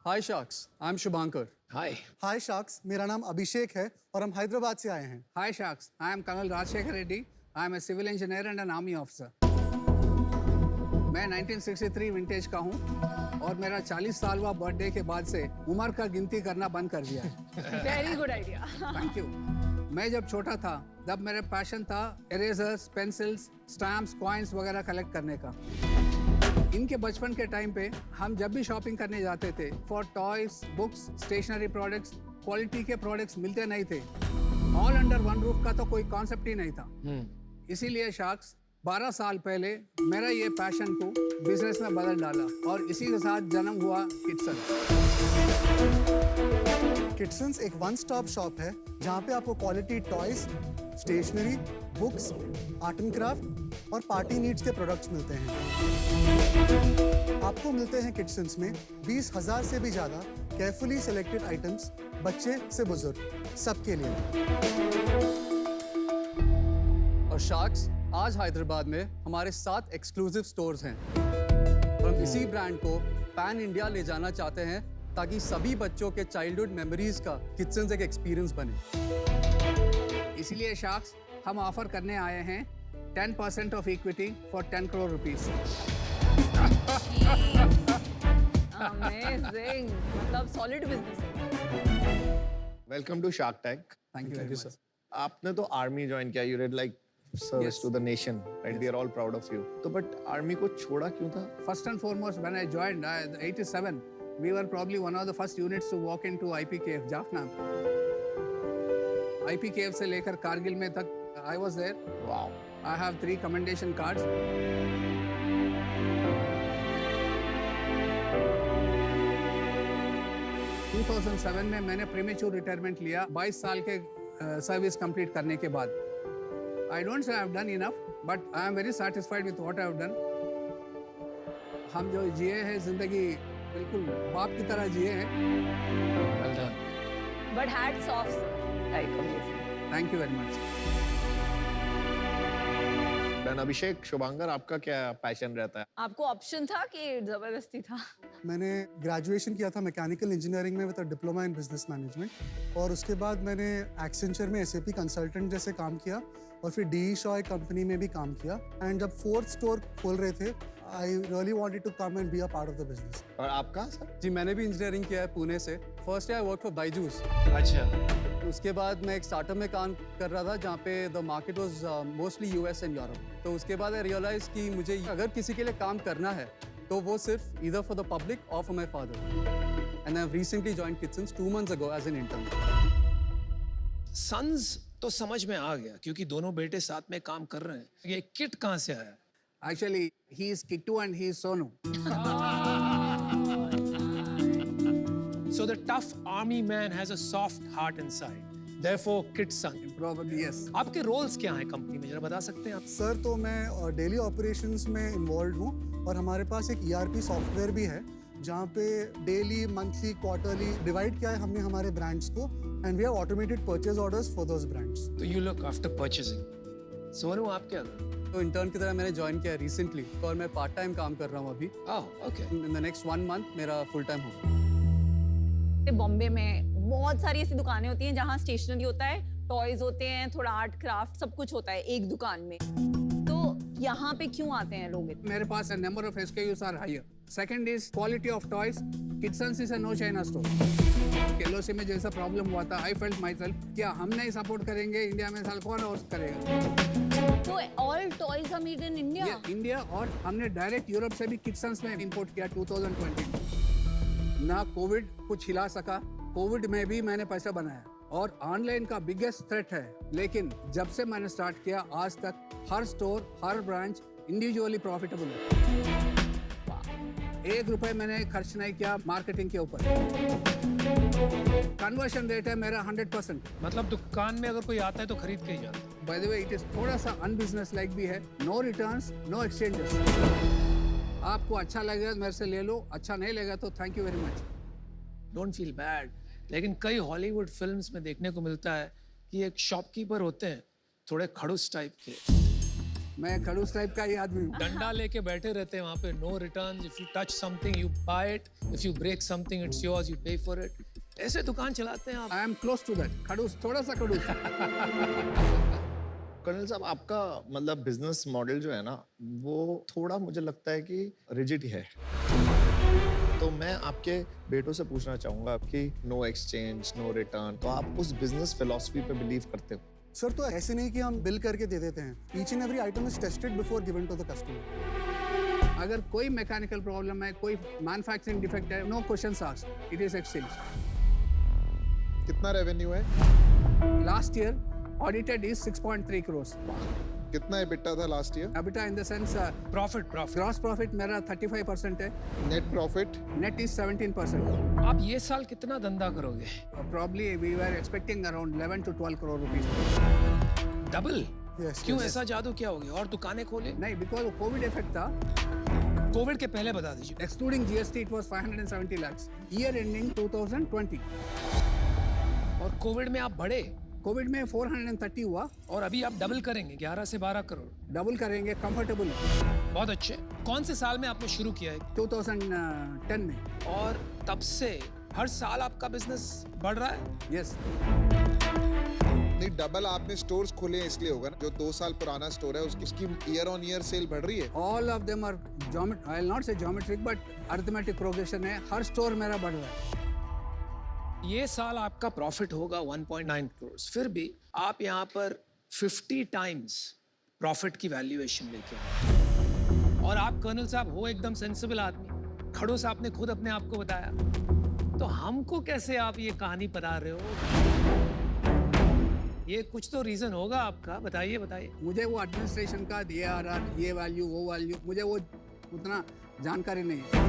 Hi sharks, I am Shubhankar. Hi. Hi sharks, मेरा नाम अभिषेक है और हम हैदराबाद से आए हैं। Hi Sharks, I am Colonel Rajshekhar Reddy. I am a civil engineer and an army officer. मैं 1963 विंटेज का हूँ और मेरा 40 साल हुआ बर्थडे के बाद से उम्र का गिनती करना बंद कर दिया है। Very good idea. Thank you. मैं जब छोटा था तब मेरा पैशन था इरेजर्स, पेंसिल्स, स्टैम्प्स, कॉइन्स वगैरह कलेक्ट करने का। इनके बचपन के टाइम पे हम जब भी शॉपिंग करने जाते थे for toys, books, stationery products, quality के प्रोडक्ट्स मिलते नहीं थे। ऑल अंडर वन रूफ का तो कोई कॉन्सेप्ट ही नहीं था। इसीलिए शार्क्स 12 साल पहले मेरा ये पैशन को बिजनेस में बदल डाला और इसी के साथ जन्म हुआ किटसन। किटसन्स एक वन स्टॉप शॉप है जहाँ पे आपको quality toys, stationery, books, art and craft और पार्टी नीड्स के प्रोडक्ट्स मिलते हैं। आपको मिलते हैं किटसन्स में 20,000 से भी ज़्यादा केयरफुली सिलेक्टेड आइटम्स, बच्चे से बुजुर्ग सबके लिए। और शार्क्स, आज हैदराबाद में हमारे 7 एक्सक्लूसिव स्टोर्स हैं और हम इसी ब्रांड को पैन इंडिया ले जाना चाहते हैं ताकि सभी बच्चों के चाइल्डहुड मेमोरीज का किचन एक एक्सपीरियंस बने। इसीलिए शार्क्स हम ऑफर करने आए हैं 10% of equity for 10 crore rupees. Amazing, मतलब सॉलिड बिजनेस है। Welcome to Shark Tank. Thank you sir. आपने तो आर्मी ज्वाइन किया, you red like service Yes. To the nation, right? We are all proud of you. तो but army को छोड़ा क्यों था? First and foremost, when I joined, 87, we were probably one of the first units to walk into IPKF, Jaffna. IPKF से लेकर कारगिल में तक I was there. Wow. I have 3 commendation cards. – 2007 में मैंने प्रीमेच्योर रिटायरमेंट लिया 22 साल के सर्विस कंप्लीट करने के बाद। I don't say I've done enough, but I am very satisfied with what I've done. हम जो जिए हैं जिंदगी बिल्कुल बाप की तरह जिए हैं। Well done. But hats off sir, like amazing. Thank you very much. Done. Abhishek, Shubhankar, आपका क्या पैशन रहता है? आपको ऑप्शन था कि जबरदस्ती था? मैंने ग्रेजुएशन किया था मैकेनिकल इंजीनियरिंग में with a diploma in business management और उसके बाद मैंने एक्सेंचर में एसएपी कंसल्टेंट जैसे काम किया और फिर डी शॉय कंपनी में भी काम किया। एंड जब 4th स्टोर खोल रहे थे I really wanted to come and be a part of the business. और आपका सर? जी, मैंने भी इंजीनियरिंग किया है पुणे से। First I work for Byju's. अच्छा। उसके बाद मैं एक स्टार्टअप में काम कर रहा था जहाँ पे the market was mostly US and Europe. तो उसके बाद आई रियलाइज कि मुझे अगर किसी के लिए काम करना है तो वो सिर्फ ईदर फॉर द पब्लिक और for my father. And I have recently joined Kitchens 2 months ago as an intern. Sons तो समझ में आ गया क्योंकि दोनों बेटे साथ में काम कर रहे हैं। ये किट कहाँ से आया? Actually, he is Kittu and he is Sonu. So the tough army man has a soft heart inside. Therefore, kid son. Probably yes. आपके रोल्स क्या हैं कंपनी में, जरा बता सकते हैं आप? सर, तो मैं डेली ऑपरेशंस में इन्वॉल्व हूँ और हमारे पास एक ERP सॉफ्टवेयर भी है जहाँ पे डेली, मंथली, क्वार्टरली डिवाइड किया है हमने हमारे ब्रांड्स को and we have automated purchase orders for those brands. तो you look after purchasing. Sonu, आप क्या कर रहे हैं? तो इंटर्न की तरह मैंने ज्वाइन किया रिसेंटली और मैं पार्ट टाइम काम कर रहा हूँ अभी। Okay. In the next 1 month मेरा फुल टाइम होगा। बॉम्बे में बहुत सारी ऐसी दुकानें होती हैं जहाँ स्टेशनरी होता है, टॉयज होते हैं, थोड़ा आर्ट क्राफ्ट, सब कुछ होता है एक दुकान में। तो यहाँ पे क्यों आते हैं लोग? मेरे पास number of SKUs are higher. Second is quality of toys. Kidsons is a no China store. LOC में जैसा प्रॉब्लम हुआ था, I felt myself क्या हम नहीं सपोर्ट करेंगे इंडिया में, साल कौन और करेगा? तो all toys are made in India? ये इंडिया और हमने डायरेक्ट यूरोप से भी किड्सन्स में इंपोर्ट किया 2020। ना कोविड कुछ हिला सका, कोविड में भी मैंने पैसा बनाया और ऑनलाइन का बिगेस्ट थ्रेट है। लेकिन जब से मैंने स्टार्ट किया आज तक हर स्टोर, हर ब्रांच इंडिविजुअली प्रॉफिटेबल है। 1 रुपए मैंने खर्च नहीं किया मार्केटिंग के ऊपर। कन्वर्शन रेट है मेरा 100%। मतलब दुकान में अगर कोई आता है तो खरीद के ही जाता है। By the way it is थोड़ा सा अनबिजनेस लाइक भी है। No returns, no exchanges. आपको अच्छा लगेगा मेरे से ले लो, अच्छा नहीं लगेगा तो thank you very much. Don't feel bad. लेकिन कई हॉलीवुड फिल्म्स में देखने को मिलता है कि एक शॉपकीपर होते हैं थोड़े खड़ूस टाइप के, मैं खड़ूस टाइप का ही आदमी हूँ। डंडा लेके बैठे रहते हैं वहाँ पे, no return, if you touch something you buy it, if you break something it's yours, you pay for it. ऐसे दुकान चलाते हैं आप। I am close to that, खड़ूस, थोड़ा सा खड़ूस। कर्नल साहब, आपका मतलब बिजनेस मॉडल जो है ना, वो थोड़ा मुझे लगता है कि रिजिड है। तो मैं आपके बेटों से पूछना चाहूंगा कि नो एक्सचेंज, नो रिटर्न, तो आप उस बिजनेस फिलॉसफी पे बिलीव करते हो? सर तो ऐसे नहीं कि हम बिल करके दे देते हैं। Each and every item is tested before given to the customer. अगर कोई मैकेनिकल प्रॉब्लम है, कोई मैन्युफैक्चरिंग डिफेक्ट है, no questions asked, it is exchange. कितना रेवेन्यू है? Last year audited is 6.3 crores। कितना EBITDA था last year? EBITDA in the sense profit gross profit मेरा 35% है, नेट प्रॉफिट? net is 17%। आप ये साल कितना धंधा करोगे? Probably we were expecting around 11 to 12 crore rupees। Double? Yes, क्यों, yes. ऐसा जादू क्या हो गया? और दुकानें खोले? नहीं, because कोविड इफेक्ट था। कोविड के पहले बता दीजिए। Excluding GST it was 570 lakhs। Year ending 2020। और कोविड में आप बढ़े कोविड में 430 हुआ, और अभी आप डबल करेंगे 11 से 12 करोड़। डबल करेंगे कंफर्टेबल। बहुत अच्छे। कौन से साल में आपने शुरू किया है? 2010 में। और तब से हर साल आपका बिजनेस बढ़ रहा है? यस। नहीं, डबल आपने स्टोर्स खोले हैं इसलिए होगा ना। जो 2 साल पुराना स्टोर है उसकी ईयर ऑन ईयर सेल बढ़ रही है। All of them are I will not से ज्योमेट्रिक बट अरिथमेटिक प्रोग्रेशन है। हर स्टोर मेरा बढ़ रहा है। ये साल आपका प्रॉफिट होगा 1.9 करोड़, फिर भी आप यहाँ पर 50 टाइम्स प्रॉफिट की वैल्यूएशन लेके आए। और आप कर्नल साहब हो एकदम सेंसिबल आदमी, खड़ूस आपने खुद अपने आप को बताया, तो हमको कैसे आप ये कहानी बता रहे हो? ये कुछ तो रीजन होगा आपका, बताइए बताइए। मुझे वो एडमिनिस्ट्रेशन का DRR, ये वैल्यू वो वैल्यू, मुझे वो उतना जानकारी नहीं है।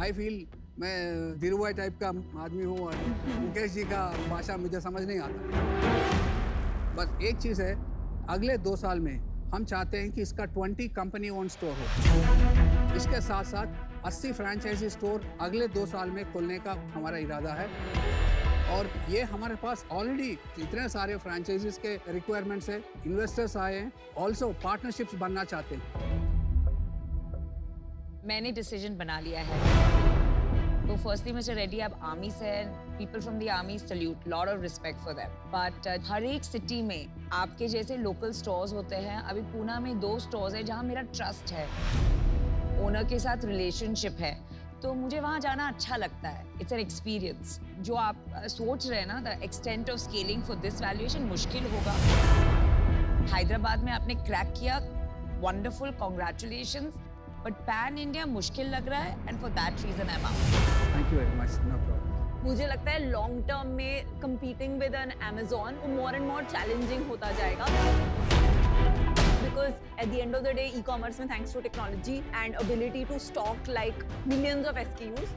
आई फील मैं धीरूभाई टाइप का आदमी हूँ और मुकेश जी का भाषा मुझे समझ नहीं आता। बस एक चीज़ है, अगले 2 साल में हम चाहते हैं कि इसका 20 कंपनी ओन स्टोर हो। इसके साथ साथ 80 फ्रेंचाइजी स्टोर अगले 2 साल में खोलने का हमारा इरादा है। और ये हमारे पास ऑलरेडी इतने सारे फ्रेंचाइजीज के रिक्वायरमेंट्स है, इन्वेस्टर्स आए हैं, ऑल्सो पार्टनरशिप्स बनना चाहते हैं। मैंने डिसीजन बना लिया है। तो फर्स्टली मिस्टर रेड्डी आप आर्मी से हैं, people from the army salute, lot of respect for them, but हर एक सिटी में आपके जैसे लोकल स्टोर्स होते हैं। अभी पूना में 2 स्टोर्स है जहाँ मेरा ट्रस्ट है, ओनर के साथ रिलेशनशिप है, तो मुझे वहाँ जाना अच्छा लगता है। It's an experience. जो आप सोच रहे हैं ना, the extent of scaling for this valuation मुश्किल होगा। हैदराबाद में आपने क्रैक किया, wonderful, congratulations, but pan India मुश्किल लग रहा है, and for that reason I am out. Thank you very much, no problem. मुझे लगता है लॉन्ग टर्म में कंपीटिंग विद एन Amazon वो मोर एंड मोर चैलेंजिंग होता जाएगा। Because at the end of the day, e-commerce में thanks to technology and ability to stock like millions of SKUs,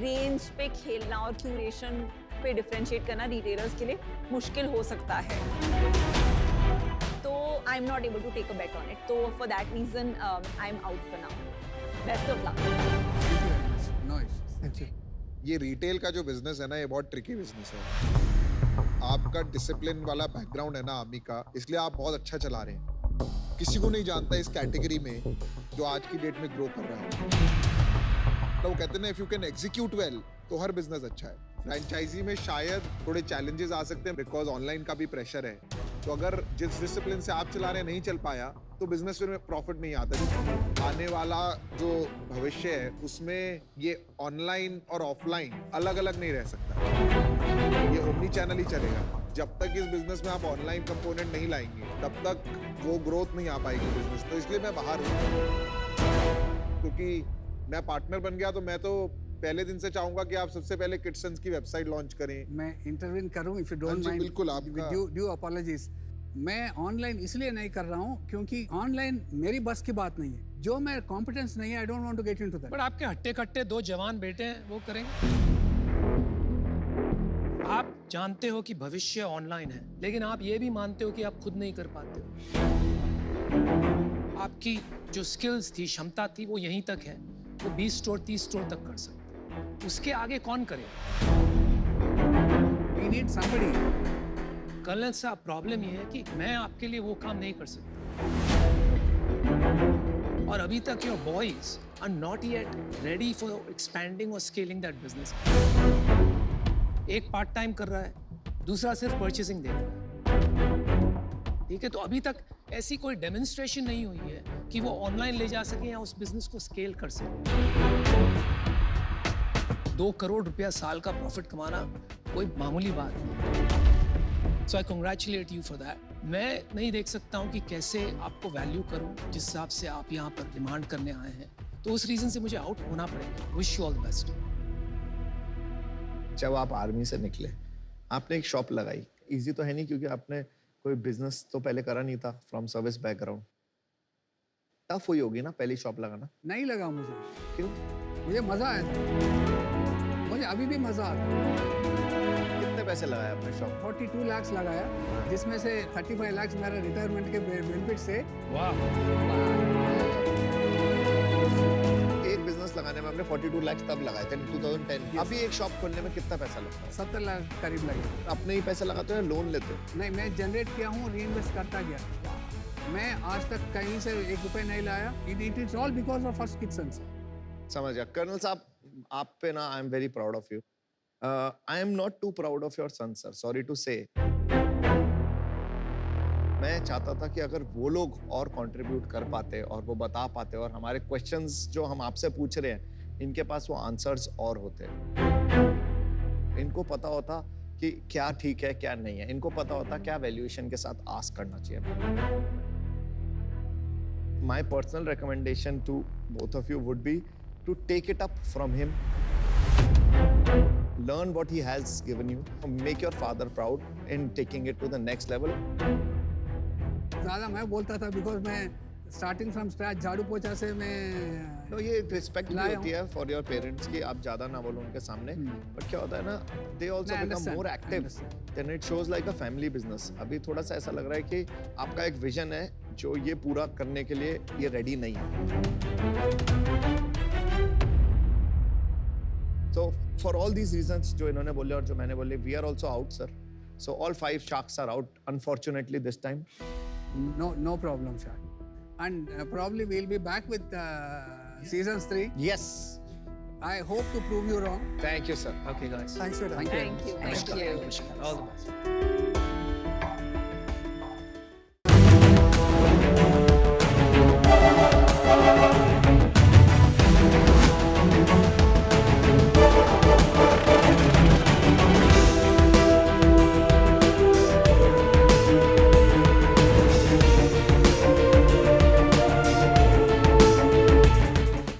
range पे खेलना और curation पे differentiate करना retailers के लिए मुश्किल हो सकता है। तो I'm not able to take a bet on it. तो for that reason, I'm out for now. Best of luck. No issues. Thank you. ये रिटेल का जो बिजनेस है ना, ये बहुत ट्रिकी बिजनेस है। आपका डिसिप्लिन वाला बैकग्राउंड है ना आर्मी का, इसलिए आप बहुत अच्छा चला रहे हैं। किसी को नहीं जानता इस कैटेगरी में जो आज की डेट में ग्रो कर रहा है। तो वो कहते हैं ना, if you can execute well तो हर बिजनेस अच्छा है। फ्रेंचाइजी में शायद थोड़े चैलेंजेस आ सकते हैं बिकॉज ऑनलाइन का भी प्रेशर है। तो अगर जिस डिसिप्लिन से आप चला रहे हैं नहीं चल पाया तो बिजनेस में प्रॉफिट नहीं आता। आने वाला जो भविष्य है उसमें ये ऑनलाइन और ऑफलाइन अलग अलग नहीं रह सकता, ये ओमनी चैनल ही चलेगा। जब तक इस बिजनेस में आप ऑनलाइन कंपोनेंट नहीं लाएंगे तब तक वो ग्रोथ नहीं आ पाएगी बिजनेस। तो इसलिए मैं बाहर हूँ, क्योंकि मैं पार्टनर बन गया तो मैं तो पहले दिन से चाहूंगा कि आप सबसे पहले किड्संस की वेबसाइट लॉन्च करें। मैं इंटरवीन करूं इफ यू हाँ डोंट जी, माइंड। बिल्कुल, आपका- ड्यू अपॉलजीज। मैं ऑनलाइन इसलिए नहीं कर रहा हूं क्योंकि ऑनलाइन मेरी बस की बात नहीं है। जो मैं कॉम्पिटेंस नहीं है, I don't want to get into that. But आपके हट्टे कट्टे 2 जवान बेटे हैं, वो करेंगे। आप जानते हो कि भविष्य ऑनलाइन है, लेकिन आप ये भी मानते हो कि आप खुद नहीं कर पाते हो। आपकी जो स्किल्स थी, क्षमता थी, वो यहीं तक है। वो 20 स्टोर 30 स्टोर तक कर सकते हैं। उसके आगे कौन करे? We need somebody कर्नल साहब प्रॉब्लम ये है कि मैं आपके लिए वो काम नहीं कर सकता और अभी तक your boys are not yet ready for expanding और स्केलिंग दैट बिजनेस। एक पार्ट टाइम कर रहा है, दूसरा सिर्फ परचेसिंग देख रहा है। ठीक है, तो अभी तक ऐसी कोई डेमोन्स्ट्रेशन नहीं हुई है कि वो ऑनलाइन ले जा सके या उस बिजनेस को स्केल कर सके। 2 करोड़ रुपया साल का प्रॉफिट कमाना कोई मामूली बात नहीं। So I congratulate you for that. मैं नहीं देख सकता हूँ कि कैसे आपको वैल्यू करूँ जिस हिसाब से आप यहाँ पर डिमांड करने आए हैं, तो उस रीजन से मुझे आउट होना पड़ेगा। Wish you all the best. जब आप आर्मी से निकले, आपने एक शॉप लगाई। इजी तो है नहीं क्योंकि आपने कोई बिजनेस तो पहले करा नहीं था फ्रॉम सर्विस बैकग्राउंड। टफ हुई होगी ना पहली शॉप लगाना? नहीं लगा मुझे, क्यों? मुझे मजा आया था, मुझे अभी भी मजा आता है। कितने पैसे लगाए आपने शॉप? 42 लाख लगाया, जिसमें से 35 लाख मेरा रिटायरमेंट के बेनिफिट से। वाह। एक बिजनेस लगाने में आपने 42 लाख तब लगाए थे 2010। अभी एक शॉप खोलने में कितना पैसा लगता है? 70 लाख करीब लगे। अपने ही पैसे लगाते हो या लोन लेते हो? नहीं, मैं जनरेट किया हूँ, रीइन्वेस्ट करता गया। मैं आज तक कहीं से 1 रुपए नहीं लाया। It is all because of first kitchen. समझ गया। कर्नल साहब, आप पे ना I am very proud of you. I am not too proud of your son sir, sorry to say. मैं चाहता था कि अगर वो लोग और कंट्रीब्यूट कर पाते और वो बता पाते और हमारे क्वेश्चंस जो हम आपसे पूछ रहे हैं इनके पास वो आंसर्स और होते, इनको पता होता कि क्या ठीक है क्या नहीं है, इनको पता होता क्या वैल्यूएशन के साथ आस्क करना चाहिए। My personal recommendation to both of you would be to take it up from him. Learn what he has given you. Make your father proud in taking it to the next level. ज़्यादा मैं बोलता था because मैं starting from scratch झाड़ू पोछा से मैं No, ये रिस्पेक्ट भी लाया होती है फॉर योर पेरेंट्स की आप ज्यादा ना बोलो उनके सामने, बट क्या होता है ना, they also become more active, then it shows like a family business. अभी थोड़ा सा ऐसा लग रहा है कि आपका एक विजन है जो ये पूरा करने के लिए ये रेडी नहीं है। So for all these reasons जो इन्होंने बोले और जो मैंने बोले, we are also out, sir. So all 5 sharks are out, unfortunately this time. no problem, Shah. And probably we'll be back with seasons 3. Yes. I hope to prove you wrong. Thank you, sir. Okay, guys. Thanks for your time. Thank you. All the best.